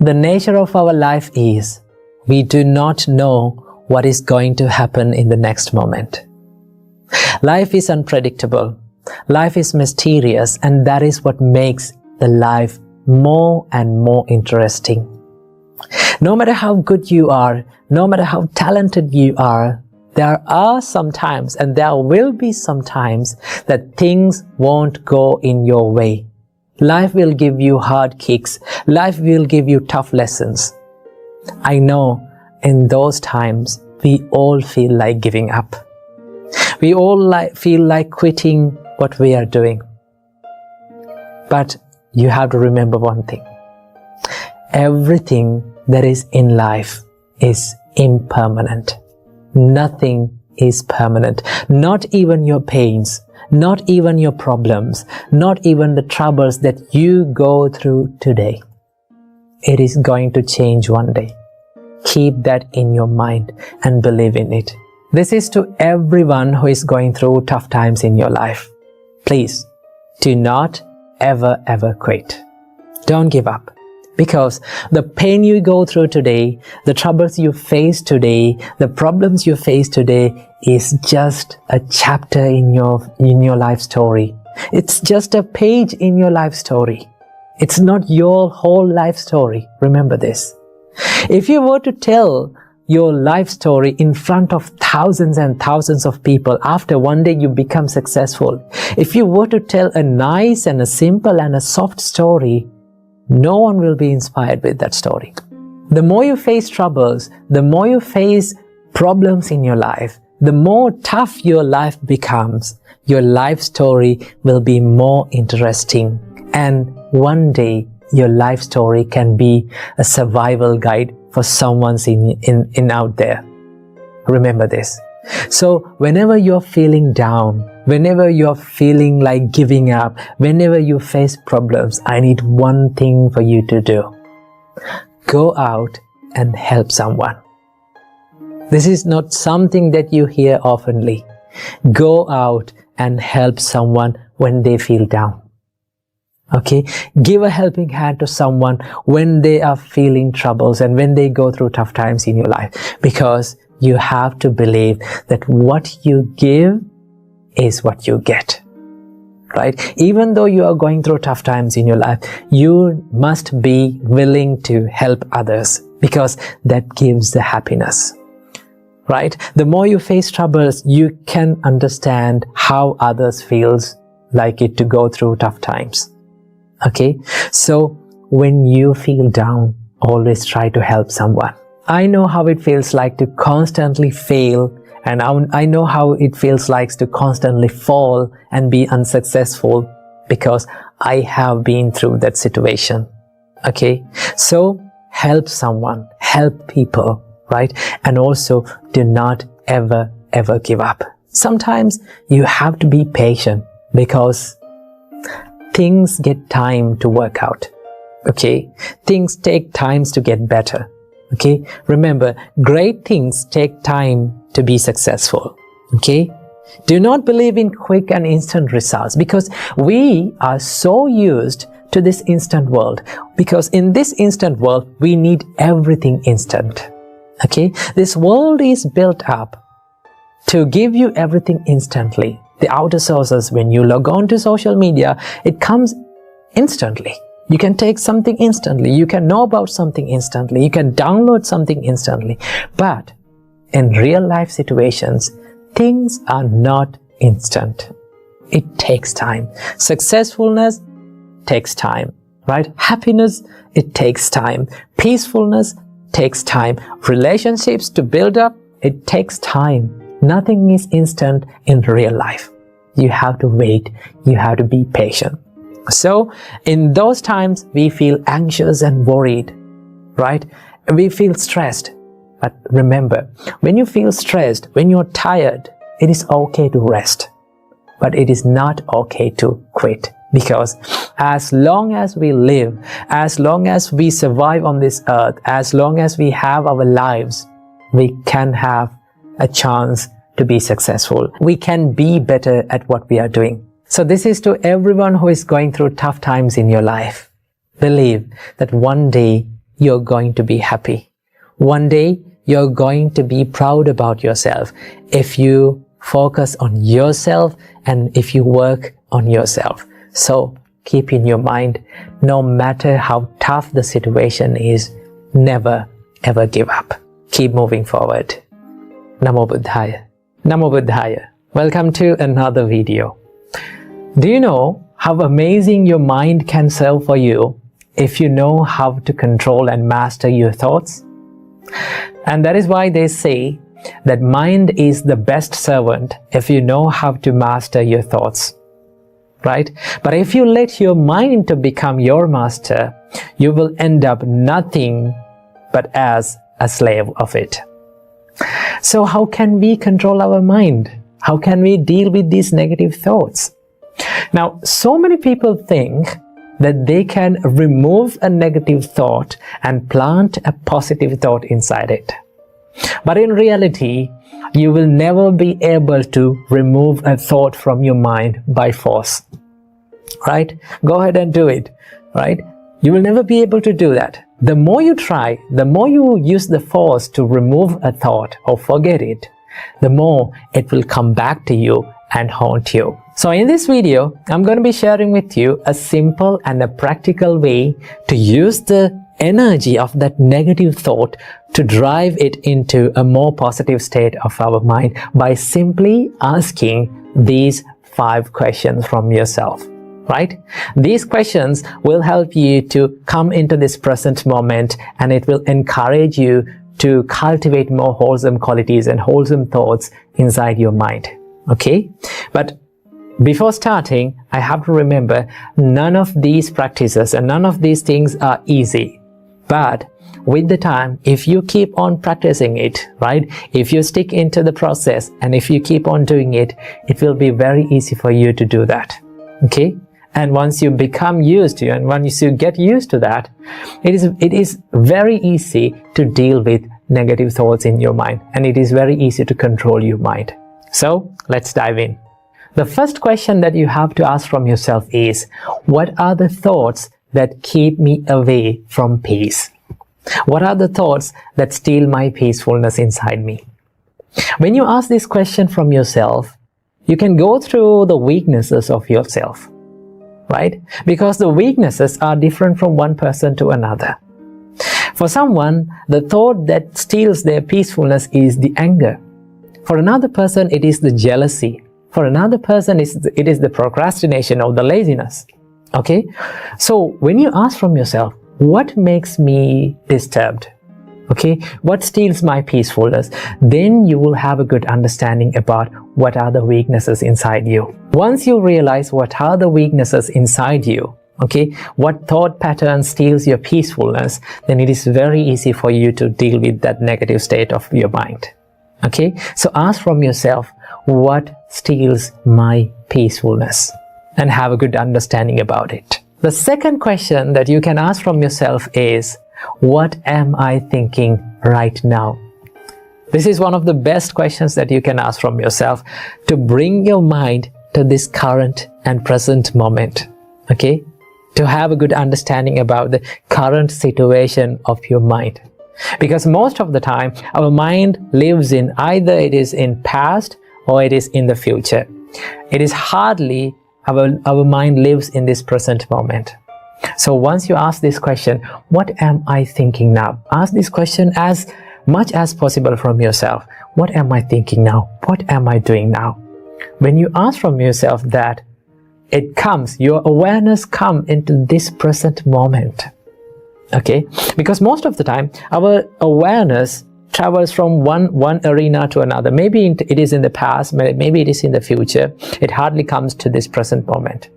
The nature of our life is we do not know what is going to happen in the next moment. Life is unpredictable. Life is mysterious, and that is what makes the life more and more interesting. No matter how good you are, no matter how talented you are, there are some times, and there will be some times, that things won't go in your way. Life will give you hard kicks. Life will give you tough lessons. I know in those times, we all feel like giving up. We all feel like quitting what we are doing. But you have to remember one thing. Everything that is in life is impermanent. Nothing is permanent. Not even your pains, not even your problems, not even the troubles that you go through today. It is going to change one day. Keep that in your mind and believe in it. This is to everyone who is going through tough times in your life. Please, do not ever quit. Don't give up. Because the pain you go through today, the troubles you face today, the problems you face today is just a chapter in your life story. It's just a page in your life story. It's not your whole life story. Remember this. If you were to tell your life story in front of thousands and thousands of people after one day you become successful, if you were to tell a nice and a simple and a soft story, no one will be inspired with that story. The more you face troubles, the more you face problems in your life, the more tough your life becomes, your life story will be more interesting. And one day, your life story can be a survival guide for someone's in out there. Remember this. So whenever you're feeling down, whenever you're feeling like giving up, whenever you face problems, I need one thing for you to do. Go out and help someone. This is not something that you hear oftenly. Go out and help someone when they feel down. Okay? Give a helping hand to someone when they are feeling troubles and when they go through tough times in your life. Because you have to believe that what you give is what you get. Right? Even though you are going through tough times in your life, you must be willing to help others because that gives the happiness. Right? The more you face troubles, you can understand how others feels like it to go through tough times. Okay? So when you feel down, always try to help someone. I know how it feels like to constantly fail, and I know how it feels like to constantly fall and be unsuccessful because I have been through that situation. Okay? So help someone, help people, right? And also do not ever give up. Sometimes you have to be patient because things get time to work out. Okay? Things take times to get better. Okay? Remember, great things take time to be successful. Okay? Do not believe in quick and instant results because we are so used to this instant world. Because in this instant world, we need everything instant. Okay? This world is built up to give you everything instantly. The outer sources, when you log on to social media, it comes instantly. You can take something instantly. You can know about something instantly. You can download something instantly. But in real life situations, things are not instant. It takes time. Successfulness takes time, right? Happiness, it takes time. Peacefulness takes time. Relationships to build up, it takes time. Nothing is instant in real life. You have to wait. You have to be patient. So, in those times, we feel anxious and worried, right? We feel stressed. But remember, when you feel stressed, when you're tired, it is okay to rest. But it is not okay to quit. Because as long as we live, as long as we survive on this earth, as long as we have our lives, we can have a chance to be successful. We can be better at what we are doing. So this is to everyone who is going through tough times in your life. Believe that one day you're going to be happy. One day, you're going to be proud about yourself if you focus on yourself and if you work on yourself. So keep in your mind, no matter how tough the situation is, never ever give up. Keep moving forward. Namo Buddhaya. Namo Buddhaya. Welcome to another video. Do you know how amazing your mind can serve for you if you know how to control and master your thoughts? And that is why they say that mind is the best servant if you know how to master your thoughts, right? But if you let your mind to become your master, you will end up nothing but as a slave of it. So how can we control our mind? How can we deal with these negative thoughts? Now, so many people think that they can remove a negative thought and plant a positive thought inside it. But in reality, you will never be able to remove a thought from your mind by force, right? Go ahead and do it, right? You will never be able to do that. The more you try, the more you use the force to remove a thought or forget it, the more it will come back to you and haunt you. So in this video, I'm going to be sharing with you a simple and a practical way to use the energy of that negative thought to drive it into a more positive state of our mind by simply asking these 5 questions from yourself, right? These questions will help you to come into this present moment, and it will encourage you to cultivate more wholesome qualities and wholesome thoughts inside your mind. Okay? But before starting, I have to remember none of these practices and none of these things are easy. But with the time, if you keep on practicing it, right? If you stick into the process and if you keep on doing it, it will be very easy for you to do that. Okay? And once you become used to it, and once you get used to that, it is very easy to deal with negative thoughts in your mind, and it is very easy to control your mind. So let's dive in. The first question that you have to ask from yourself is, what are the thoughts that keep me away from peace? What are the thoughts that steal my peacefulness inside me? When you ask this question from yourself, you can go through the weaknesses of yourself, right? Because the weaknesses are different from one person to another. For someone, the thought that steals their peacefulness is the anger. For another person, it is the jealousy. For another person, it is the procrastination or the laziness. Okay? So when you ask from yourself, what makes me disturbed? Okay? What steals my peacefulness? Then you will have a good understanding about what are the weaknesses inside you. Once you realize what are the weaknesses inside you, okay, what thought pattern steals your peacefulness, then it is very easy for you to deal with that negative state of your mind. Okay? So ask from yourself, what steals my peacefulness? And have a good understanding about it. The second question that you can ask from yourself is, what am I thinking right now? This is one of the best questions that you can ask from yourself to bring your mind to this current and present moment. Okay? To have a good understanding about the current situation of your mind. Because most of the time, our mind lives in either it is in past or it is in the future. It is hardly our mind lives in this present moment. So once you ask this question, what am I thinking now? Ask this question as much as possible from yourself. What am I thinking now? What am I doing now? When you ask from yourself that, it comes, your awareness comes into this present moment. Okay? Because most of the time, our awareness travels from one arena to another. Maybe it is in the past, maybe it is in the future. It hardly comes to this present moment.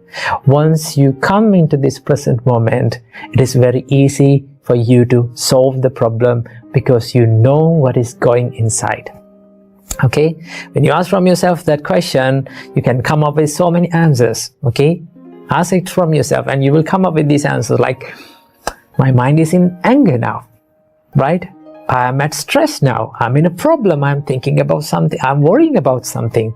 Once you come into this present moment, it is very easy for you to solve the problem because you know what is going inside. Okay? When you ask from yourself that question, you can come up with so many answers. Okay? Ask it from yourself and you will come up with these answers like, my mind is in anger now, right? I'm at stress now. I'm in a problem. I'm thinking about something. I'm worrying about something.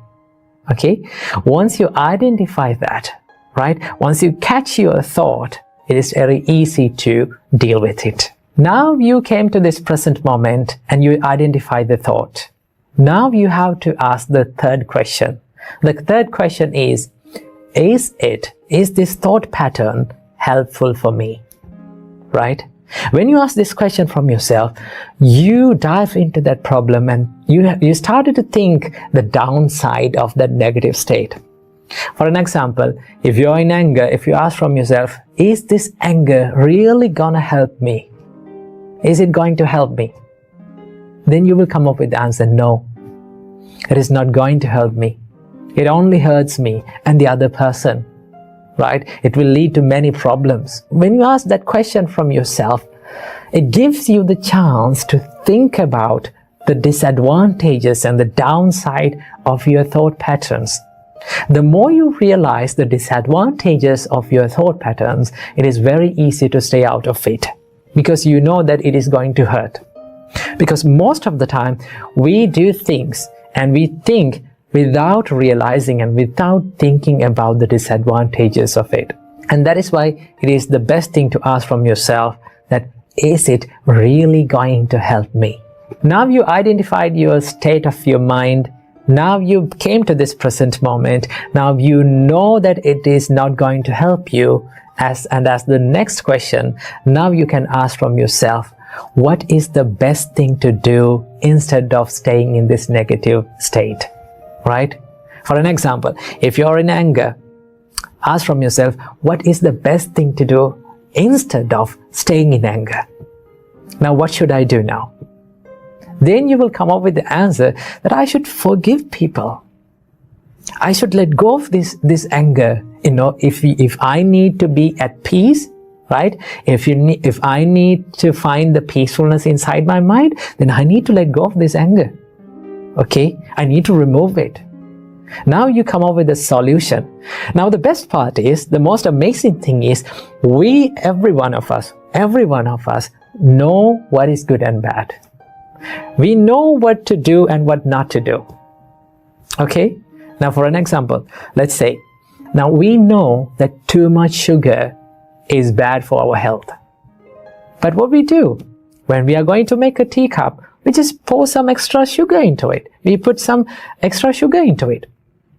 Okay? Once you identify that, right? Once you catch your thought, it is very easy to deal with it. Now you came to this present moment and you identify the thought. Now you have to ask the third question. The third question is this thought pattern helpful for me? Right? When you ask this question from yourself, you dive into that problem and you started to think the downside of that negative state. For an example, if you're in anger, if you ask from yourself, is this anger really gonna help me? Is it going to help me? Then you will come up with the answer, no, it is not going to help me. It only hurts me and the other person. Right? It will lead to many problems. When you ask that question from yourself, it gives you the chance to think about the disadvantages and the downside of your thought patterns. The more you realize the disadvantages of your thought patterns, it is very easy to stay out of it because you know that it is going to hurt. Because most of the time we do things and we think without realizing and without thinking about the disadvantages of it. And that is why it is the best thing to ask from yourself that, is it really going to help me? Now you identified your state of your mind. Now you came to this present moment. Now you know that it is not going to help you. As the next question, now you can ask from yourself, what is the best thing to do instead of staying in this negative state? Right? For an example, if you're in anger, ask from yourself, what is the best thing to do instead of staying in anger? Now, what should I do now? Then you will come up with the answer that I should forgive people. I should let go of this anger. You know, if I need to be at peace, right? If I need to find the peacefulness inside my mind, then I need to let go of this anger. Okay, I need to remove it. Now you come up with a solution. Now the best part is, the most amazing thing is, every one of us know what is good and bad. We know what to do and what not to do. Okay, now for an example, let's say, now we know that too much sugar is bad for our health. But what we do, when we are going to make a teacup, we just pour some extra sugar into it. We put some extra sugar into it.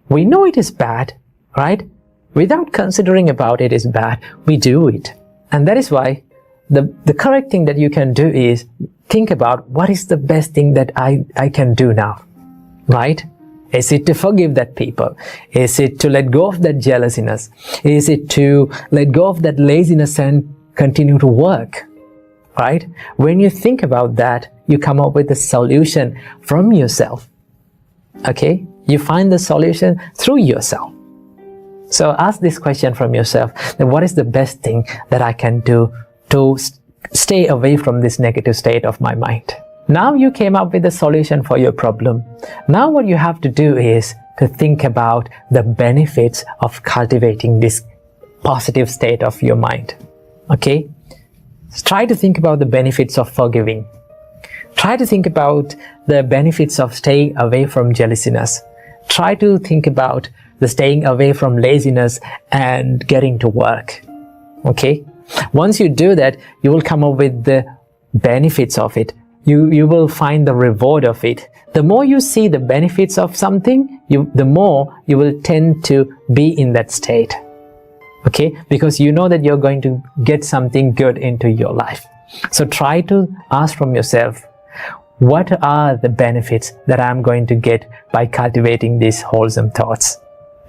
We know it is bad, right? Without considering about it is bad, we do it. And that is why the correct thing that you can do is think about, what is the best thing that I can do now, right? Is it to forgive that people? Is it to let go of that jealousness? Is it to let go of that laziness and continue to work? Right? When you think about that, you come up with a solution from yourself. Okay? You find the solution through yourself. So ask this question from yourself, then what is the best thing that I can do to stay away from this negative state of my mind? Now you came up with a solution for your problem. Now what you have to do is to think about the benefits of cultivating this positive state of your mind. Okay? Try to think about the benefits of forgiving. Try to think about the benefits of staying away from jealousness. Try to think about the staying away from laziness and getting to work. Okay? Once you do that, you will come up with the benefits of it. You will find the reward of it. The more you see the benefits of something, the more you will tend to be in that state. Okay? Because you know that you're going to get something good into your life. So try to ask from yourself, what are the benefits that I'm going to get by cultivating these wholesome thoughts?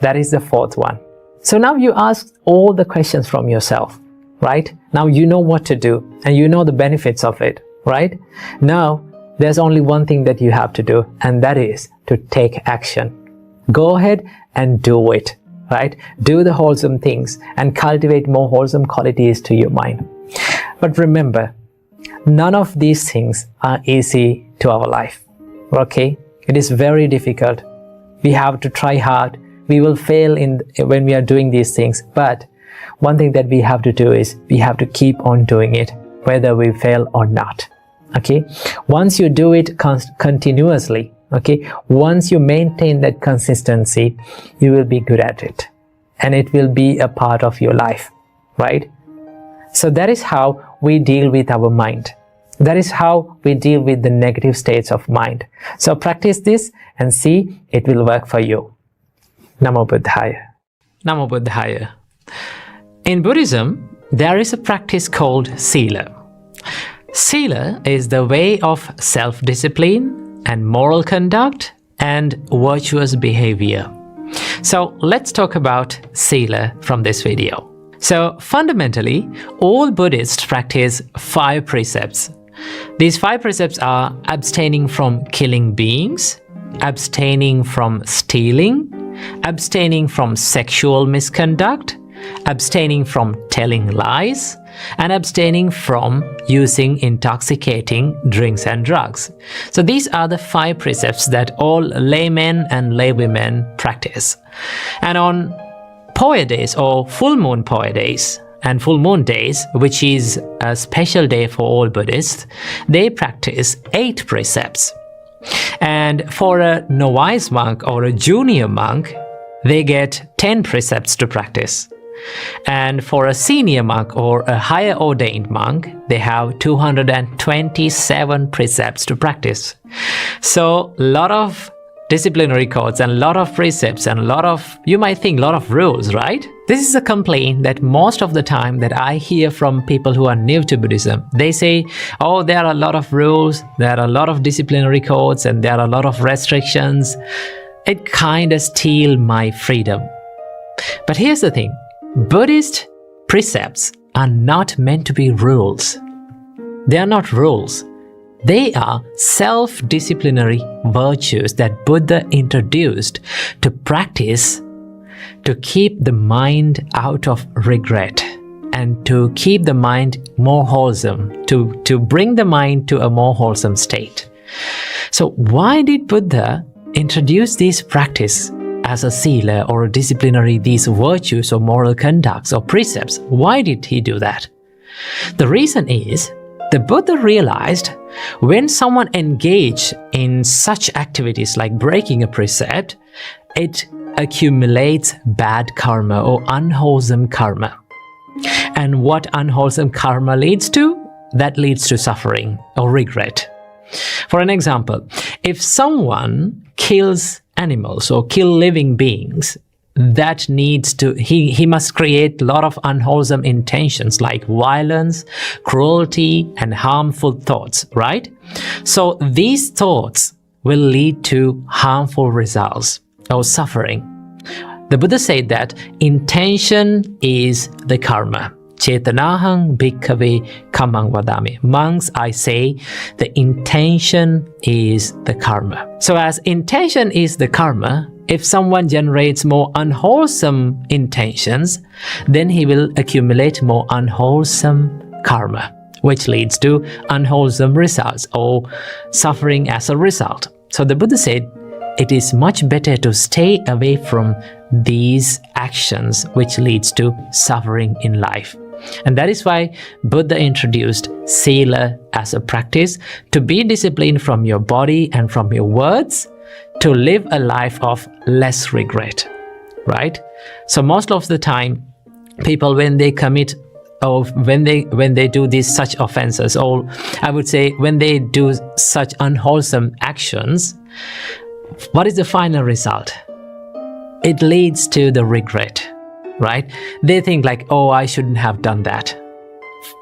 That is the fourth one. So now you ask all the questions from yourself, right? Now you know what to do and you know the benefits of it, right? Now there's only one thing that you have to do, and that is to take action. Go ahead and do it. Right? Do the wholesome things and cultivate more wholesome qualities to your mind. But remember, none of these things are easy to our life. Okay? It is very difficult. We have to try hard. We will fail when we are doing these things. But one thing that we have to do is we have to keep on doing it, whether we fail or not. Okay? Once you do it continuously, okay, once you maintain that consistency, you will be good at it and it will be a part of your life, right? So that is how we deal with our mind. That is how we deal with the negative states of mind. So practice this and see it will work for you. Namo Buddhaya. Namo Buddhaya. In Buddhism, there is a practice called Sila. Sila is the way of self-discipline and moral conduct and virtuous behavior. So let's talk about Sila from this video. So fundamentally, all Buddhists practice 5 precepts. These 5 precepts are abstaining from killing beings, abstaining from stealing, abstaining from sexual misconduct, abstaining from telling lies, and abstaining from using intoxicating drinks and drugs. So these are the 5 precepts that all laymen and laywomen practice. And on Poya days or full moon Poya days and full moon days, which is a special day for all Buddhists, they practice 8 precepts. And for a novice monk or a junior monk, they get 10 precepts to practice. And for a senior monk or a higher ordained monk, they have 227 precepts to practice. So a lot of disciplinary codes and a lot of precepts and a lot of, you might think, a lot of rules, right? This is a complaint that most of the time that I hear from people who are new to Buddhism. They say, oh, there are a lot of rules, there are a lot of disciplinary codes, and there are a lot of restrictions. It kind of steals my freedom. But here's the thing. Buddhist precepts are not meant to be rules. They are not rules. They are self-disciplinary virtues that Buddha introduced to practice to keep the mind out of regret and to keep the mind more wholesome, to bring the mind to a more wholesome state. So why did Buddha introduce this practice as a sila or a disciplinary, these virtues or moral conducts or precepts? Why did he do that? The reason is the Buddha realized when someone engaged in such activities like breaking a precept, it accumulates bad karma or unwholesome karma. And what unwholesome karma leads to? That leads to suffering or regret. For an example, if someone kills animals or kill living beings, that needs to, he must create a lot of unwholesome intentions like violence, cruelty, and harmful thoughts, right? So these thoughts will lead to harmful results or suffering. The Buddha said that intention is the karma. Chetanahang bhikkhave kammang vadami. Monks, I say, the intention is the karma. So as intention is the karma, if someone generates more unwholesome intentions, then he will accumulate more unwholesome karma, which leads to unwholesome results or suffering as a result. So the Buddha said, it is much better to stay away from these actions which leads to suffering in life. And that is why Buddha introduced Sila as a practice to be disciplined from your body and from your words, to live a life of less regret, right? So most of the time, people when they commit or when they do these such offenses, or I would say when they do such unwholesome actions, what is the final result? It leads to the regret, right? They think like, oh, I shouldn't have done that.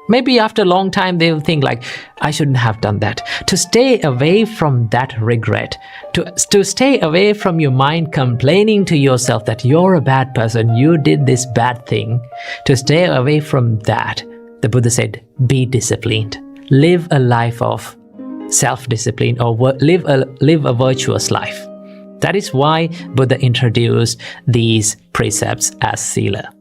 Maybe after a long time, they will think like, I shouldn't have done that. To stay away from that regret, to stay away from your mind complaining to yourself that you're a bad person, you did this bad thing, to stay away from that, the Buddha said, be disciplined. Live a life of self-discipline or live a virtuous life. That is why Buddha introduced these precepts as sila.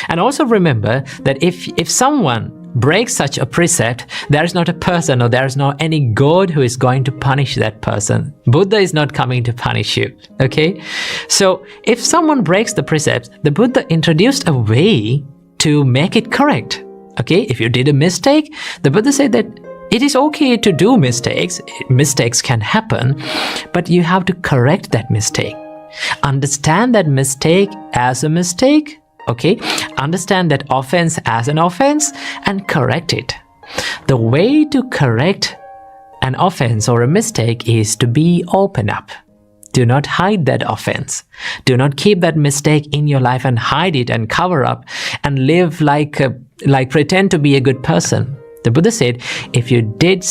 And also remember that if someone breaks such a precept, there is not a person or there is not any God who is going to punish that person. Buddha is not coming to punish you, okay? So if someone breaks the precepts, the Buddha introduced a way to make it correct, okay? If you did a mistake, the Buddha said that it is okay to do mistakes. Mistakes can happen, but you have to correct that mistake. Understand that mistake as a mistake, okay? Understand that offense as an offense and correct it. The way to correct an offense or a mistake is to be open up. Do not hide that offense. Do not keep that mistake in your life and hide it and cover up and live like pretend to be a good person. The Buddha said, if you did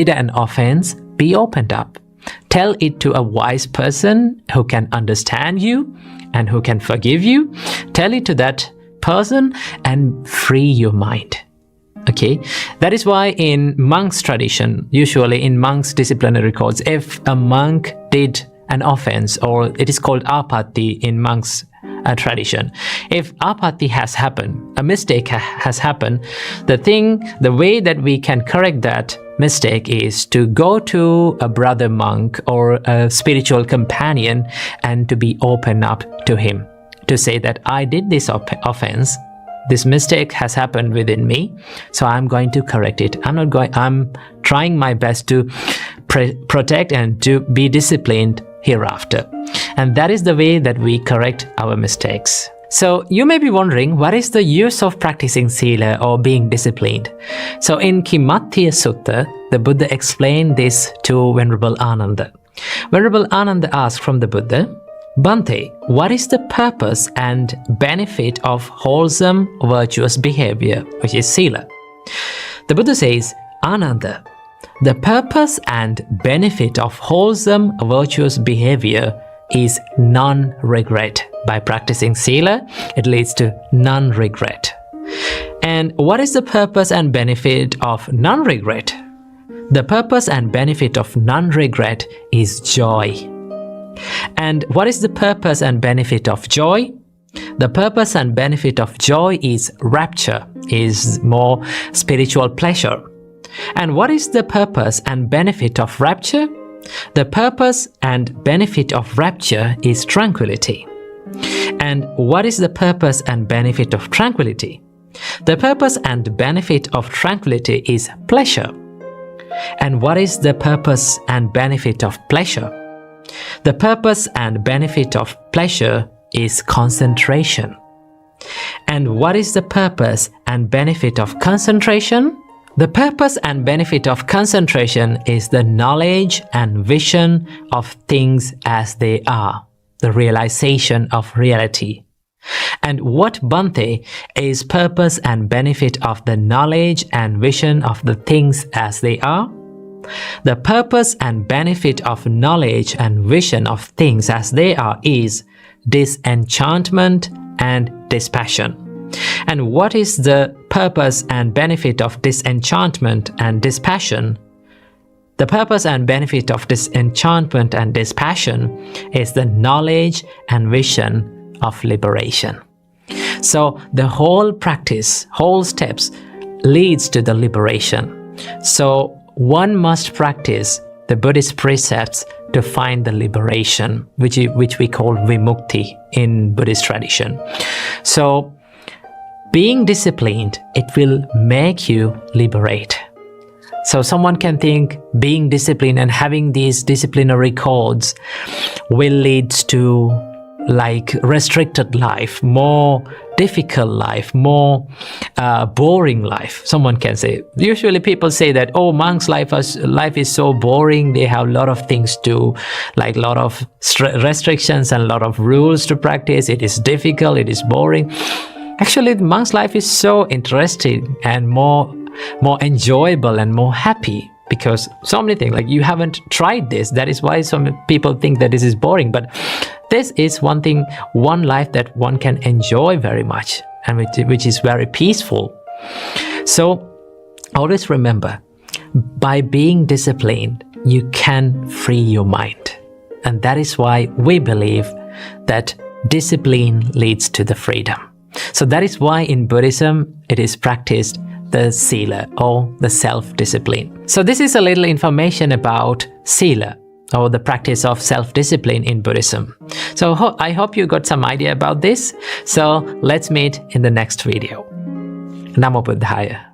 an offense, be opened up. Tell it to a wise person who can understand you and who can forgive you. Tell it to that person and free your mind. Okay, that is why in monk's tradition, usually in monk's disciplinary codes, if a monk did an offense, or it is called apatti in monk's tradition, if apatti has happened, a mistake has happened, the way that we can correct that mistake is to go to a brother monk or a spiritual companion and to be open up to him, to say that I did this offense. This mistake has happened within me, so I'm going to correct it. I'm trying my best to protect and to be disciplined hereafter. And that is the way that we correct our mistakes. So you may be wondering, what is the use of practicing sila or being disciplined? So in Kimattiya Sutta, the Buddha explained this to Venerable Ananda. Venerable Ananda asked from the Buddha, Bhante, what is the purpose and benefit of wholesome, virtuous behavior, which is sila? The Buddha says, Ananda, the purpose and benefit of wholesome, virtuous behavior is non-regret. By practicing sila, it leads to non-regret. And what is the purpose and benefit of non-regret? The purpose and benefit of non-regret is joy. And what is the purpose and benefit of joy? The purpose and benefit of joy is rapture, is more spiritual pleasure. And what is the purpose and benefit of rapture? The purpose and benefit of rapture is tranquility. And what is the purpose and benefit of tranquility? The purpose and benefit of tranquility is pleasure. And what is the purpose and benefit of pleasure? The purpose and benefit of pleasure is concentration. And what is the purpose and benefit of concentration? The purpose and benefit of concentration is the knowledge and vision of things as they are, the realization of reality. And what, Bhante, is purpose and benefit of the knowledge and vision of the things as they are? The purpose and benefit of knowledge and vision of things as they are is disenchantment and dispassion. And what is the purpose and benefit of disenchantment and dispassion? The purpose and benefit of disenchantment and dispassion is the knowledge and vision of liberation. So the whole practice, whole steps leads to the liberation. So one must practice the Buddhist precepts to find the liberation, which we call vimukti in Buddhist tradition. So being disciplined, it will make you liberate. So someone can think being disciplined and having these disciplinary codes will lead to like restricted life, more difficult life, more boring life. Someone can say, usually people say that, oh, monks' life is so boring. They have a lot of things to, like a lot of restrictions and a lot of rules to practice. It is difficult, it is boring. Actually, the monk's life is so interesting and more enjoyable and more happy, because so many things, like you haven't tried this. That is why some people think that this is boring. But this is one life that one can enjoy very much, and which is very peaceful. So always remember, by being disciplined, you can free your mind. And that is why we believe that discipline leads to the freedom. So that is why in Buddhism, it is practiced the sila, or the self-discipline. So this is a little information about sila, or the practice of self-discipline in Buddhism. So I hope you got some idea about this. So let's meet in the next video. Namo Buddhaya.